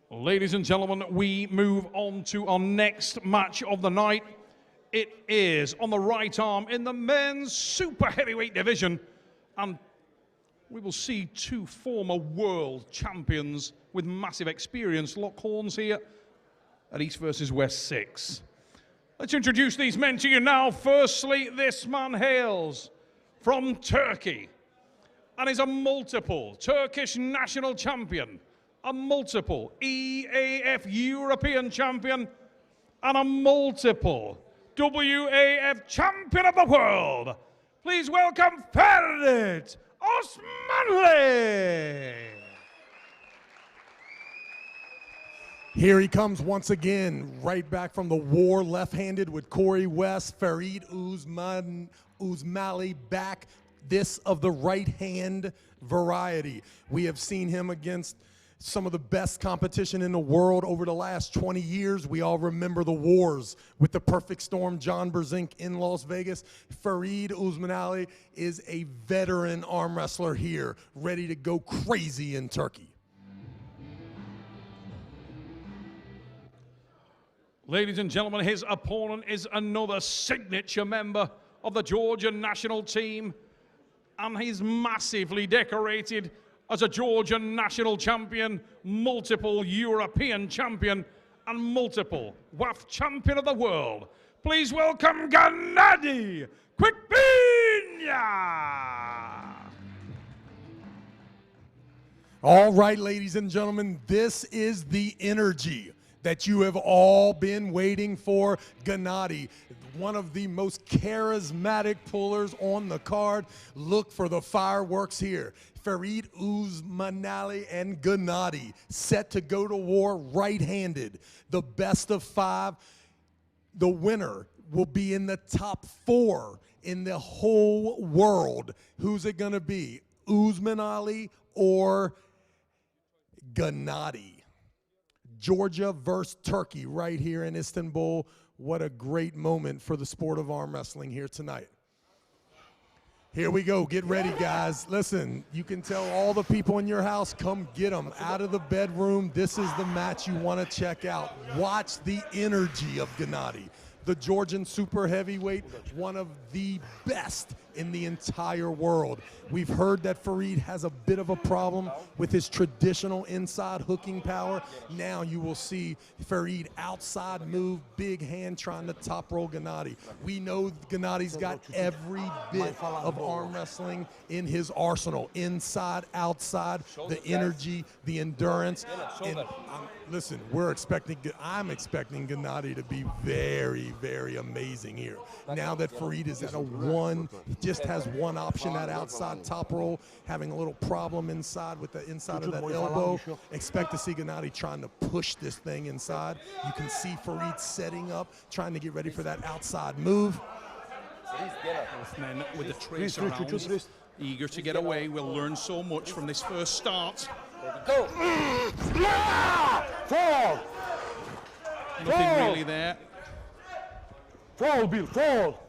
Ladies and gentlemen, we move on to our next match of the night. It is on the right arm in the men's super heavyweight division. And we will see two former world champions with massive experience lock horns here at East versus West 6. Let's introduce these men to you now. Firstly, this man hails from Turkey and is a multiple Turkish national champion, a multiple EAF European champion, and a multiple WAF champion of the world. Please welcome Ferit Osmanlı. Here he comes once again, right back from the war, left-handed with Corey West, Ferit Osmanlı back, this of the right-hand variety. We have seen him against some of the best competition in the world over the last 20 years. We all remember the wars with the Perfect Storm, John Berzink in Las Vegas. Ferit Osmanlı is a veteran arm wrestler here, ready to go crazy in Turkey. Ladies and gentlemen, his opponent is another signature member of the Georgian national team, and he's massively decorated as a Georgian national champion, multiple European champion, and multiple WAF champion of the world. Please welcome Gennady Kvikvinia. All right, ladies and gentlemen, this is the energy that you have all been waiting for. Gennady, one of the most charismatic pullers on the card. Look for the fireworks here. Ferit Osmanlı and Gennady set to go to war right-handed. The best of 5. The winner will be in the top 4 in the whole world. Who's it gonna be? Osmanlı or Gennady? Georgia versus Turkey right here in Istanbul. What a great moment for the sport of arm wrestling here tonight. Here we go. Get ready, guys. Listen, you can tell all the people in your house, come get them out of the bedroom. This is the match you want to check out. Watch the energy of Gennady, the Georgian super heavyweight, one of the best in the entire world. We've heard that Ferit has a bit of a problem with his traditional inside hooking power. Now you will see Ferit outside move, big hand trying to top roll Gennady. We know Gennady's got every bit of arm wrestling in his arsenal. Inside, outside, the energy, the endurance. And listen, I'm expecting Gennady to be very, very amazing here. Now that Ferit is at a 1, just has one option, that outside top roll, having a little problem inside with the inside of that elbow. Expect to see Gennady trying to push this thing inside. You can see Ferit setting up, trying to get ready for that outside move. Both men with the trace around, eager to get away. We'll learn so much from this first start. Go! Fall! Nothing really there. Fall, Bill, fall!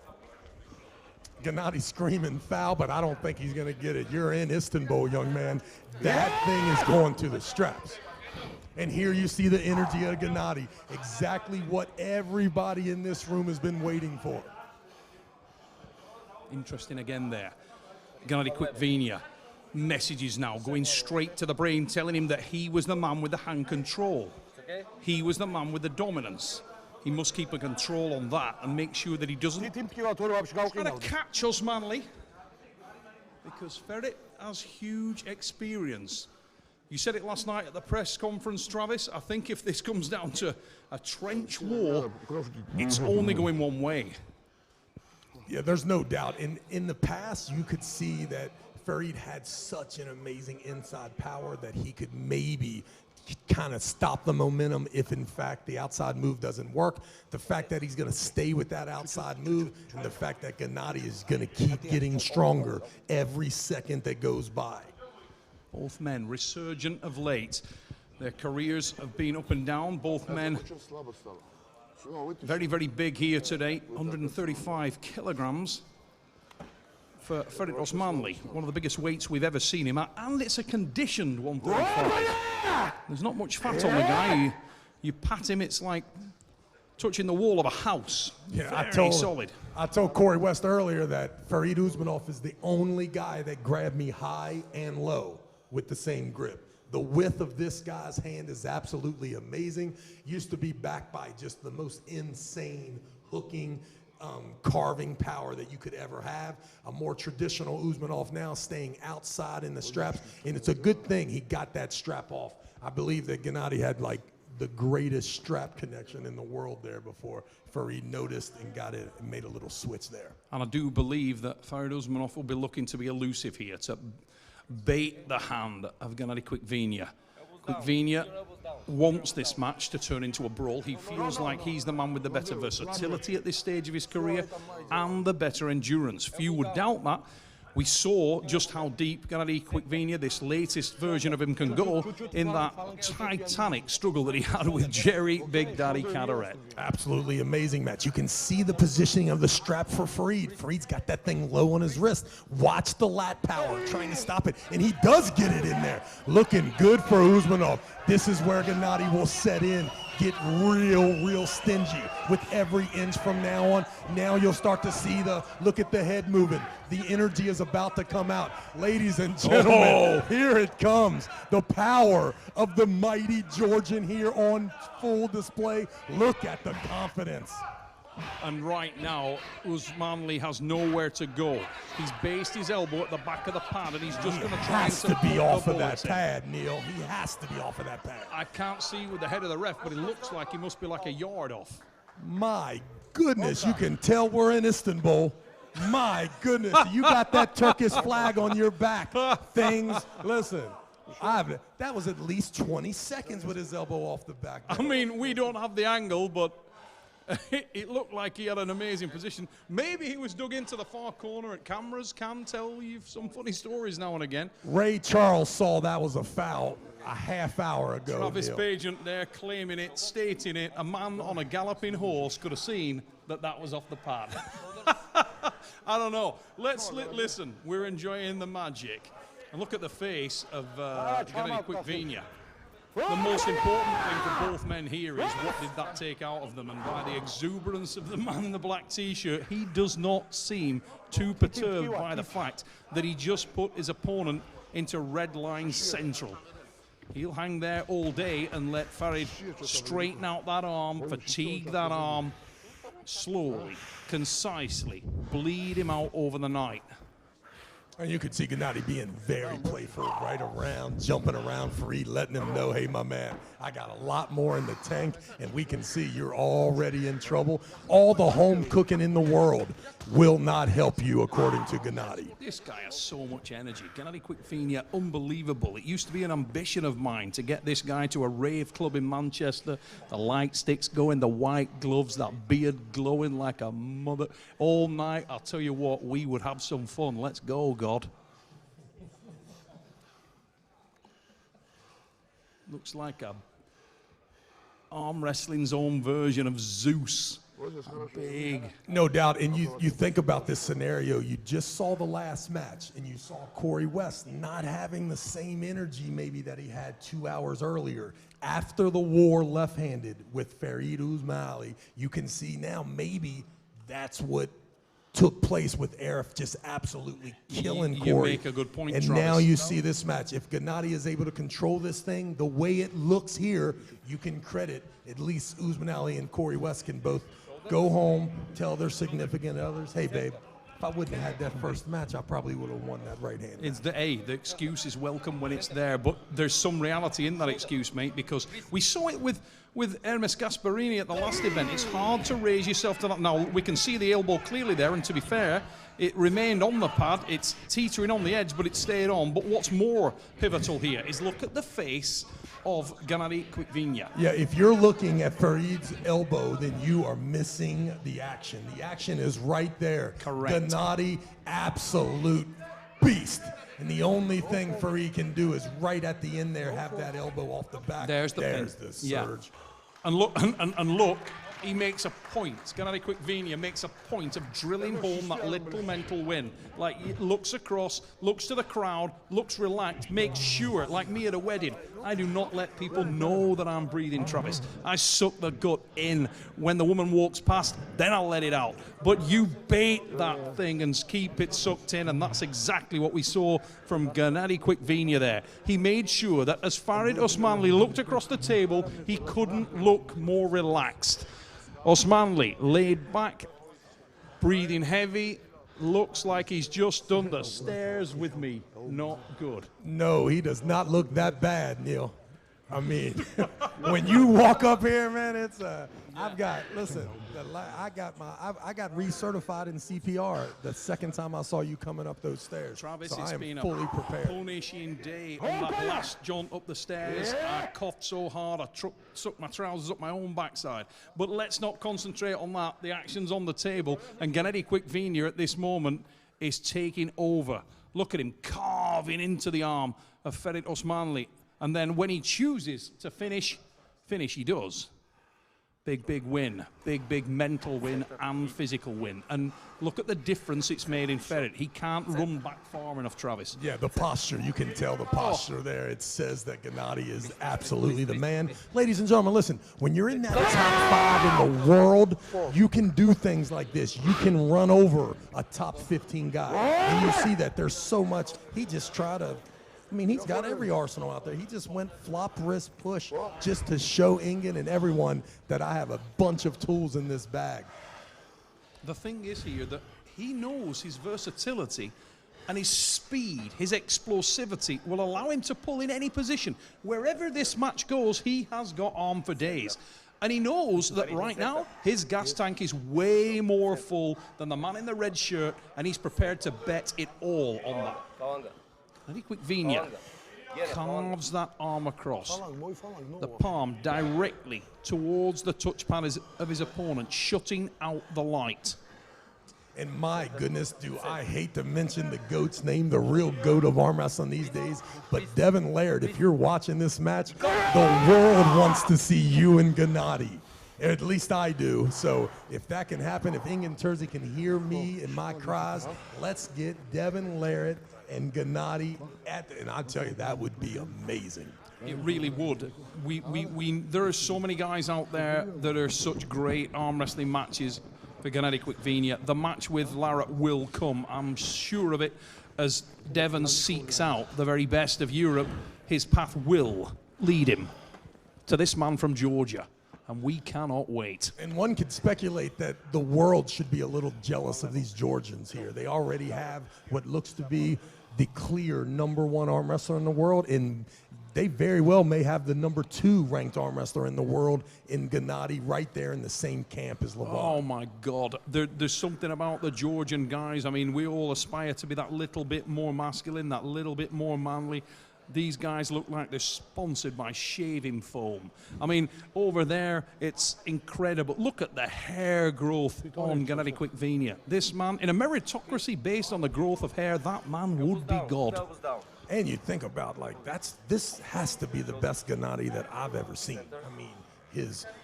Gennady screaming foul, but I don't think he's gonna get it. You're in Istanbul, young man. That thing is going to the straps. And here you see the energy of Gennady, exactly what everybody in this room has been waiting for. Interesting again there. Genadi Kvikvinia messages now, going straight to the brain, telling him that he was the man with the hand control. He was the man with the dominance. He must keep a control on that and make sure that he doesn't try to catch Osmanlı, because Ferit has huge experience. You said it last night at the press conference, Travis. I think if this comes down to a trench war, it's only going one way. Yeah, there's no doubt. In the past, you could see that Ferit had such an amazing inside power that he could maybe kind of stop the momentum if in fact the outside move doesn't work. The fact that he's going to stay with that outside move, and the fact that Gennady is going to keep getting stronger every second that goes by. Both men resurgent of late. Their careers have been up and down. Both men very, very big here today, 135 kilograms. for Ferit Osmanlı, one of the biggest weights we've ever seen him at, and it's a conditioned 135. There's not much fat on the guy. You pat him, it's like touching the wall of a house. Yeah, Very solid. I told Corey West earlier that Ferit Usmanov is the only guy that grabbed me high and low with the same grip. The width of this guy's hand is absolutely amazing. Used to be backed by just the most insane hooking, carving power that you could ever have. A more traditional Usmanov now staying outside in the straps, and it's a good thing he got that strap off. I believe that Gennady had like the greatest strap connection in the world there before Ferit noticed and got it and made a little switch there. And I do believe that Ferit Usmanov will be looking to be elusive here, to bait the hand of Gennady Kvikvinia. Kvikvinia wants this match to turn into a brawl. He feels like he's the man with the better versatility at this stage of his career and the better endurance. Few would doubt that. We saw just how deep Gennady Kvikvinia, this latest version of him, can go in that titanic struggle that he had with Jerry Big Daddy Caderet. Absolutely amazing match. You can see the positioning of the strap for Ferit. Ferit's got that thing low on his wrist. Watch the lat power, trying to stop it, and he does get it in there. Looking good for Usmanov. This is where Gennady will set in, get real stingy with every inch from now on. Now you'll start to see look at the head moving. The energy is about to come out. Ladies and gentlemen, here it comes. The power of the mighty Georgian here on full display. Look at the confidence. And right now, Osmanlı has nowhere to go. He's based his elbow at the back of the pad, and he's just going to try and has to be off of that pad, Neil. He has to be off of that pad. I can't see with the head of the ref, but it looks like he must be like a yard off. My goodness, you can tell we're in Istanbul. My goodness, you got that Turkish flag on your back. Things, listen, that was at least 20 seconds with his elbow off the back. I mean, we don't have the angle, but it looked like he had an amazing position. Maybe he was dug into the far corner, and cameras can tell you some funny stories now and again. Ray Charles saw that was a foul a half hour ago. Travis Pagent there claiming it, stating it. A man on a galloping horse could have seen that was off the pad. I don't know. Listen, we're enjoying the magic. And look at the face of Gennady Kvikvinia. The most important thing for both men here is what did that take out of them, and by the exuberance of the man in the black t-shirt, he does not seem too perturbed by the fact that he just put his opponent into red line central. He'll hang there all day and let Ferit straighten out that arm, fatigue that arm, slowly, concisely, bleed him out over the night. And you could see Gennady being very playful, right around, jumping around Ferit, letting him know, hey, my man, I got a lot more in the tank, and we can see you're already in trouble. All the home cooking in the world will not help you, according to Gennady. This guy has so much energy. Gennady Kvikvinia, unbelievable. It used to be an ambition of mine to get this guy to a rave club in Manchester. The light sticks going, the white gloves, that beard glowing like a mother. All night, I'll tell you what, we would have some fun. Let's go, God. Looks like a arm wrestling's own version of Zeus. Big. No doubt, and you think about this scenario, you just saw the last match, and you saw Corey West not having the same energy maybe that he had 2 hours earlier. After the war left-handed with Ferit Usmanlı, you can see now maybe that's what took place with Arif just absolutely killing Corey. You make a good point, and Travis. now you see this match. If Gennady is able to control this thing the way it looks here, you can credit at least Usmanlı and Corey West can both go home, tell their significant others, hey, babe, if I wouldn't have had that first match, I probably would have won that right hand. It's the excuse is welcome when it's there, but there's some reality in that excuse, mate, because we saw it with Hermes Gasparini at the last event. It's hard to raise yourself to that. Now, we can see the elbow clearly there, and to be fair, it remained on the pad. It's teetering on the edge, but it stayed on. But what's more pivotal here is look at the face of Gennady Kvikvinia. Yeah, if you're looking at Ferit's elbow, then you are missing the action. The action is right there. Correct. Gennady, absolute beast. And the only thing Ferit can do is right at the end there, have that elbow off the back. There's the There's pin. the surge. Yeah. And look, he makes a point. Gennady Kvikvinia makes a point of drilling home that little mental win. Like, he looks across, looks to the crowd, looks relaxed, makes sure, like me at a wedding, I do not let people know that I'm breathing, Travis. I suck the gut in. When the woman walks past, then I'll let it out. But you bait that thing and keep it sucked in, and that's exactly what we saw from Gennady Kvikvinia there. He made sure that as Ferit Osmanlı looked across the table, he couldn't look more relaxed. Osmanlı laid back, breathing heavy, looks like he's just done the stairs with me. Not good. No, he does not look that bad, Neil. I mean, when you walk up here, man, it's I got recertified in CPR the second time I saw you coming up those stairs. Travis, so it's I am been fully a prepared. punishing day on that last jaunt up the stairs. I coughed so hard, I sucked my trousers up my own backside. But let's not concentrate on that. The action's on the table, and Gennady Kvikvinia at this moment is taking over. Look at him carving into the arm of Ferit Osmanlı. And then when he chooses to finish he does. Big win. Big mental win and physical win. And look at the difference it's made in Ferit. He can't run back far enough, Travis. Yeah, the posture. You can tell the posture there. It says that Gennady is absolutely the man. Ladies and gentlemen, listen. When you're in that top 5 in the world, you can do things like this. You can run over a top 15 guy. And you see that there's so much. He just tried to... I mean, he's got every arsenal out there. He just went flop, wrist, push, just to show Ingen and everyone that I have a bunch of tools in this bag. The thing is here that he knows his versatility and his speed, his explosivity will allow him to pull in any position. Wherever this match goes, he has got arm for days. And he knows that right now, his gas tank is way more full than the man in the red shirt, and he's prepared to bet it all on that. Gennady Kvikvinia carves that arm across, the palm directly towards the touchpad of his opponent, shutting out the light. And my goodness, do I hate to mention the GOAT's name, the real GOAT of arm wrestling these days, but Devin Laird, if you're watching this match, the world wants to see you and Gennady. At least I do. So if that can happen, if Ingen Terzi can hear me and my cries, let's get Devin Laird and Gennady and I tell you, that would be amazing. It really would. There are so many guys out there that are such great arm wrestling matches for Gennady Kvikvinia. The match with Lara will come, I'm sure of it, as Devon seeks out the very best of Europe. His path will lead him to this man from Georgia, and we cannot wait. And one could speculate that the world should be a little jealous of these Georgians here. They already have what looks to be the clear #1 arm wrestler in the world, and they very well may have the #2 ranked arm wrestler in the world in Gennady right there in the same camp as Levon. Oh my God, there's something about the Georgian guys. I mean, we all aspire to be that little bit more masculine, that little bit more manly. These guys look like they're sponsored by shaving foam. I mean, over there, it's incredible. Look at the hair growth on Gennady Kvikvinia. This man, in a meritocracy based on the growth of hair, that man would be God. And you think about, like, this has to be the best Gennady that I've ever seen.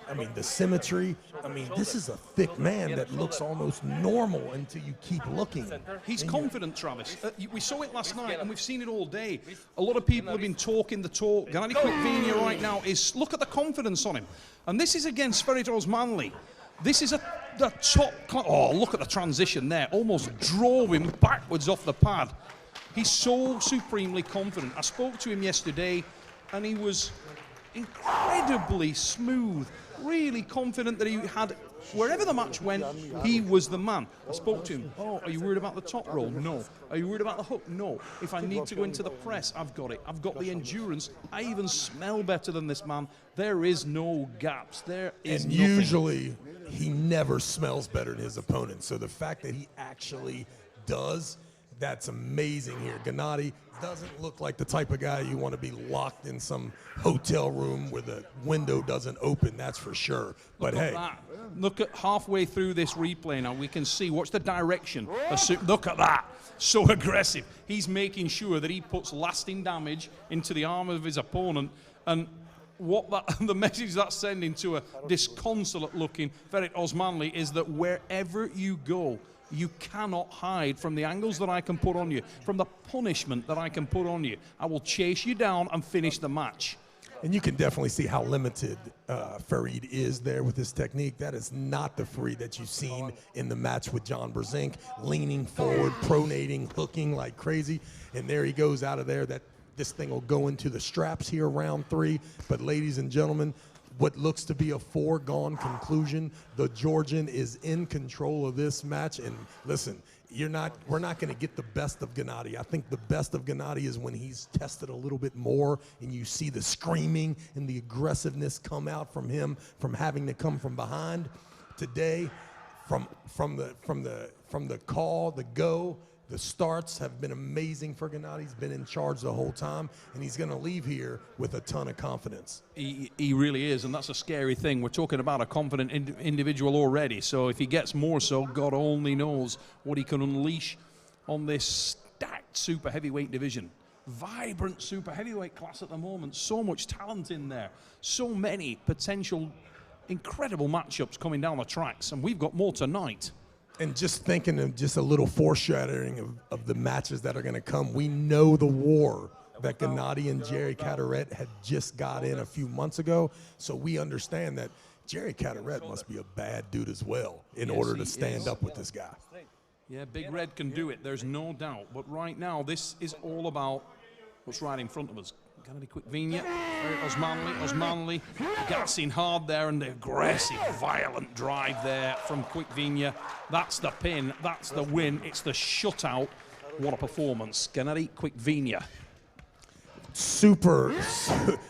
I mean, the symmetry. I mean, this is a thick man that looks almost normal until you keep looking. He's confident, Travis. We saw it last night, and we've seen it all day. A lot of people have been talking the talk. Gennady Kvikvinia right now is, look at the confidence on him. And this is against Ferit Osmanlı. This is the top class. Oh, look at the transition there. Almost drove him backwards off the pad. He's so supremely confident. I spoke to him yesterday, and he was incredibly smooth, really confident that he had, wherever the match went, he was the man. I spoke to him. Oh, are you worried about the top roll? No. Are you worried about the hook? No. If I need to go into the press, I've got it. I've got the endurance. I even smell better than this man. There is no gaps. There is nothing. Usually, he never smells better than his opponent. So the fact that he actually does, that's amazing here. Gennady doesn't look like the type of guy you want to be locked in some hotel room where the window doesn't open, that's for sure. But hey. Look at halfway through this replay now, we can see, watch the direction. Look at that, so aggressive. He's making sure that he puts lasting damage into the arm of his opponent. And the message that's sending to a disconsolate-looking Ferit Osmanlı is that wherever you go, you cannot hide from the angles that I can put on you, from the punishment that I can put on you. I will chase you down and finish the match. And you can definitely see how limited Ferit is there with his technique. That is not the Ferit that you've seen in the match with John Brzenk, leaning forward, pronating, hooking like crazy. And there he goes out of there. This thing will go into the straps here, round 3. But ladies and gentlemen, what looks to be a foregone conclusion, the Georgian is in control of this match. And listen, we're not going to get the best of Gennady. I think the best of Gennady is when he's tested a little bit more and you see the screaming and the aggressiveness come out from him, from having to come from behind. Today, from the call, the go, the starts have been amazing for Gennady. He's been in charge the whole time, and he's going to leave here with a ton of confidence. He really is, and that's a scary thing. We're talking about a confident individual already, so if he gets more so, God only knows what he can unleash on this stacked super heavyweight division. Vibrant super heavyweight class at the moment. So much talent in there. So many potential incredible matchups coming down the tracks, and we've got more tonight. And just thinking of just a little foreshadowing of the matches that are going to come, we know the war that Gennady and Jerry Cadaret had just got in a few months ago, so we understand that Jerry Cadaret must be a bad dude as well in order to stand up with this guy. Yeah, Big Red can do it, there's no doubt. But right now, this is all about what's right in front of us. Gennady Kvikvinia, Osmanlı, gassing hard there, and the aggressive, violent drive there from Kvikvinia. That's the pin, that's the win, it's the shutout. What a performance, Gennady Kvikvinia.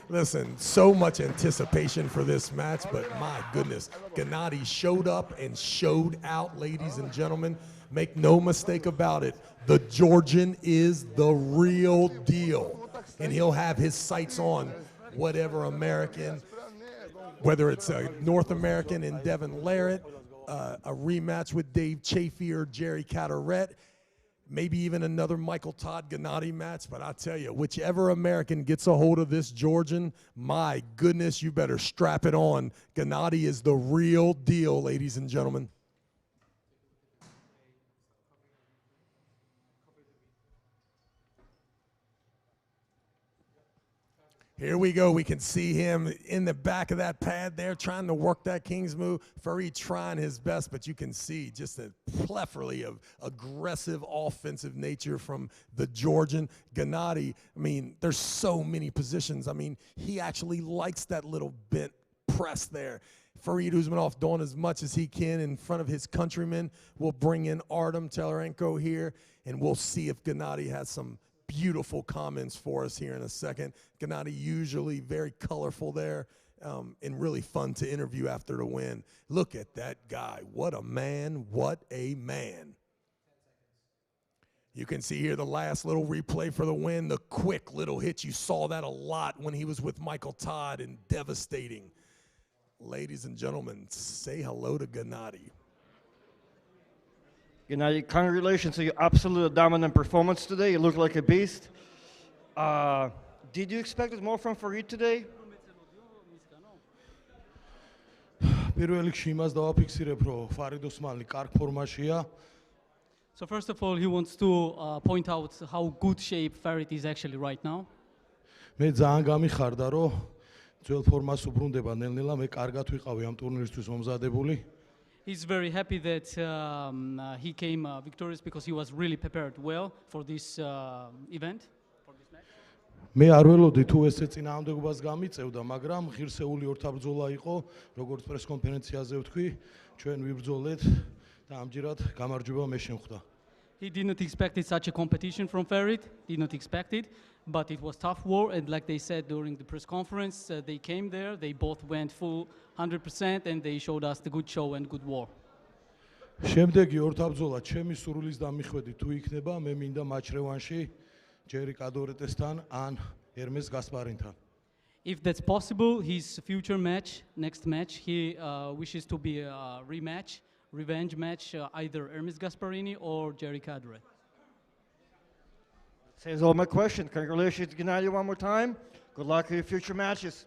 Listen, so much anticipation for this match, but my goodness, Gennady showed up and showed out, ladies and gentlemen. Make no mistake about it, the Georgian is the real deal. And he'll have his sights on whatever American, whether it's a North American in Devin Larratt, a rematch with Dave Chafee or Jerry Cadaret, maybe even another Michael Todd Gennady match. But I tell you, whichever American gets a hold of this Georgian, my goodness, you better strap it on. Gennady is the real deal, ladies and gentlemen. Here we go. We can see him in the back of that pad there trying to work that King's move. Ferit trying his best, but you can see just a plethora of aggressive offensive nature from the Georgian. Gennady, I mean, there's so many positions. I mean, he actually likes that little bent press there. Ferit Usmanov doing as much as he can in front of his countrymen. We'll bring in Artem Telerenko here, and we'll see if Gennady has some beautiful comments for us here in a second. Gennady usually very colorful there and really fun to interview after the win. Look at that guy. What a man. What a man. You can see here the last little replay for the win, the quick little hit. You saw that a lot when he was with Michael Todd and devastating. Ladies and gentlemen, say hello to Gennady. Gennady, congratulations on your absolute dominant performance today. You look like a beast. Did you expect it more from Ferit today? So first of all, he wants to point out how good shape Ferit is actually right now. მე ძალიან გამიხარდა რომ ძველ ფორმას უბრუნდება ნელ-ნელა მე კარგად ვიყავი ამ ტურნირისთვის მომზადებული. He's very happy that he came victorious because he was really prepared well for this event, for this match. მე არ ველოდი თუ ესე წინააღმდეგობას გამიწევდა, მაგრამ ღირსეული ორთაბრძოლა იყო, როგორც პრეს კონფერენციაზე ვთქვი, ჩვენ ვიბრძოლეთ და ამჯერად გამარჯვება მე შემხვდა. He did not expect such a competition from Ferit, did not expect it, but it was tough war, and like they said during the press conference, they came there, they both went full 100%, and they showed us the good show and good war. შემდეგი ორთაბრძოლა ჩემი სურვილის დამიხვედი თუ იქნება, მე მინდა матч რევანში ჯერი კადორეტესთან ან ერმეს გასპარინთან. If that's possible, his future match, next match, he wishes to be a rematch, revenge match, either Hermes Gasparini or Jerry Cadaret. Says all my question. Congratulations, Gennady, one more time. Good luck in your future matches.